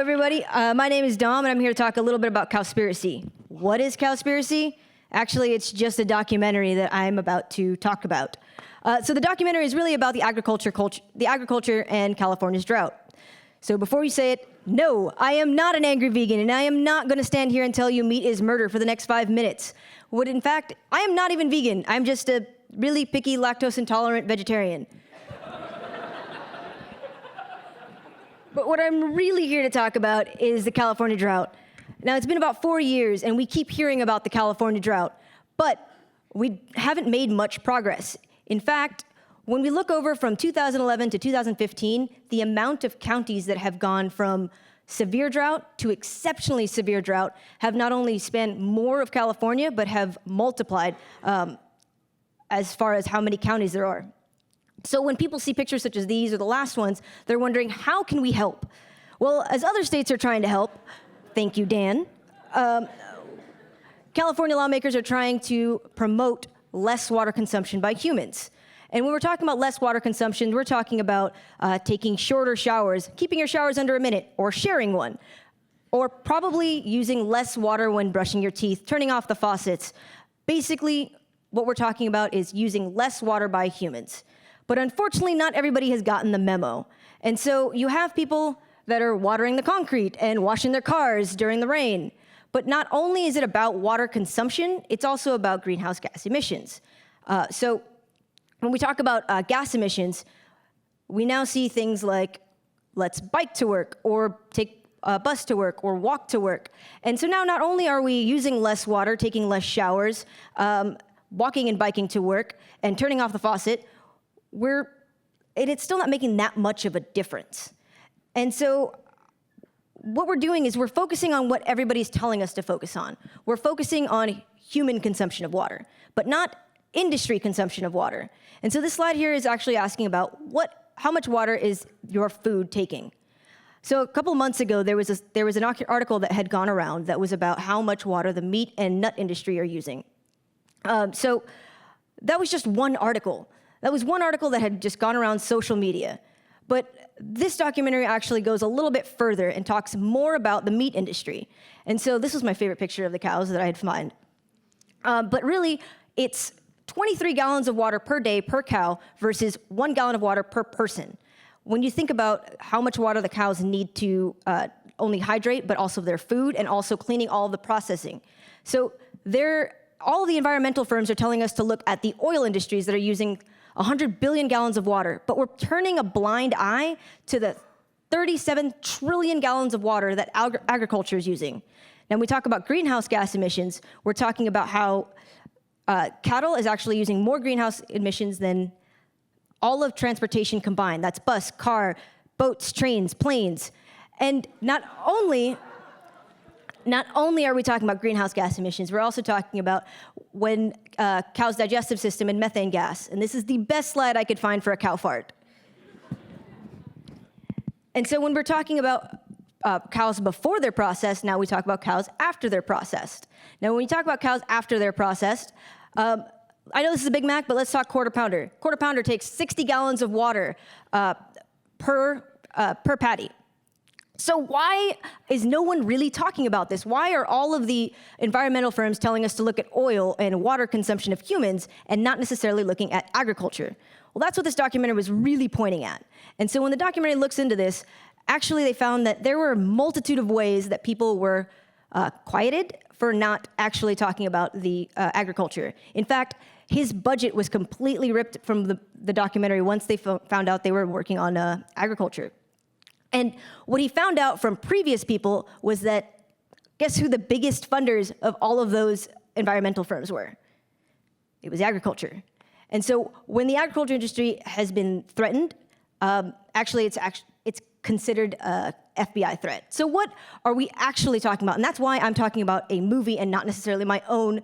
everybody. My name is Dom, and I'm here to talk a little bit about Cowspiracy. What is Cowspiracy? Actually, it's just a documentary that I'm about to talk about. So the documentary is really about the agriculture and California's drought. So before you say it, no, I am not an angry vegan, and I am not going to stand here and tell you meat is murder for the next 5 minutes. What, in fact, I am not even vegan. I'm just a really picky, lactose-intolerant vegetarian. But what I'm really here to talk about is the California drought. Now, it's been about 4 years, and we keep hearing about the California drought, but we haven't made much progress. In fact, when we look over from 2011 to 2015, the amount of counties that have gone from severe drought to exceptionally severe drought have not only spanned more of California, but have multiplied as far as how many counties there are. So when people see pictures such as these or the last ones, they're wondering, how can we help? Well, as other states are trying to help, thank you, Dan, California lawmakers are trying to promote less water consumption by humans. And when we're talking about less water consumption, we're talking about taking shorter showers, keeping your showers under a minute, or sharing one, or probably using less water when brushing your teeth, turning off the faucets. Basically, what we're talking about is using less water by humans. But unfortunately, not everybody has gotten the memo. And so you have people that are watering the concrete and washing their cars during the rain. But not only is it about water consumption, it's also about greenhouse gas emissions. So when we talk about gas emissions, we now see things like, let's bike to work, or take a bus to work, or walk to work. And so now not only are we using less water, taking less showers, walking and biking to work, and turning off the faucet, it's still not making that much of a difference. And so what we're doing is we're focusing on what everybody's telling us to focus on. We're focusing on human consumption of water, but not industry consumption of water. And so this slide here is actually asking about how much water is your food taking? So a couple months ago, there was an article that had gone around that was about how much water the meat and nut industry are using. So that was just one article. That was one article that had just gone around social media. But this documentary actually goes a little bit further and talks more about the meat industry. And so this was my favorite picture of the cows that I had found. But really, it's 23 gallons of water per day per cow versus 1 gallon of water per person. When you think about how much water the cows need to only hydrate, but also their food, and also cleaning all of the processing. So all the environmental firms are telling us to look at the oil industries that are using 100 billion gallons of water, but we're turning a blind eye to the 37 trillion gallons of water that agriculture is using. Now, when we talk about greenhouse gas emissions, we're talking about how cattle is actually using more greenhouse emissions than all of transportation combined. That's bus, car, boats, trains, planes. And not only are we talking about greenhouse gas emissions, we're also talking about when cow's digestive system and methane gas. And this is the best slide I could find for a cow fart. And so when we're talking about cows before they're processed, now we talk about cows after they're processed. Now, when we talk about cows after they're processed, I know this is a Big Mac, but let's talk quarter pounder. Quarter pounder takes 60 gallons of water per patty. So why is no one really talking about this? Why are all of the environmental firms telling us to look at oil and water consumption of humans and not necessarily looking at agriculture? Well, that's what this documentary was really pointing at. And so when the documentary looks into this, actually they found that there were a multitude of ways that people were quieted for not actually talking about the agriculture. In fact, his budget was completely ripped from the documentary once they found out they were working on agriculture. And what he found out from previous people was that, guess who the biggest funders of all of those environmental firms were? It was agriculture. And so when the agriculture industry has been threatened, actually it's considered a FBI threat. So what are we actually talking about? And that's why I'm talking about a movie and not necessarily my own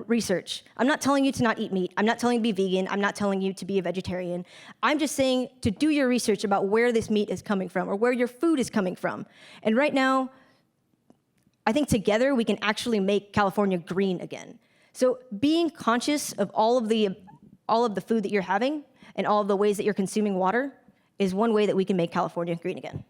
research. I'm not telling you to not eat meat. I'm not telling you to be vegan. I'm not telling you to be a vegetarian. I'm just saying to do your research about where this meat is coming from or where your food is coming from. And right now, I think together we can actually make California green again. So being conscious of all of the food that you're having and all of the ways that you're consuming water is one way that we can make California green again.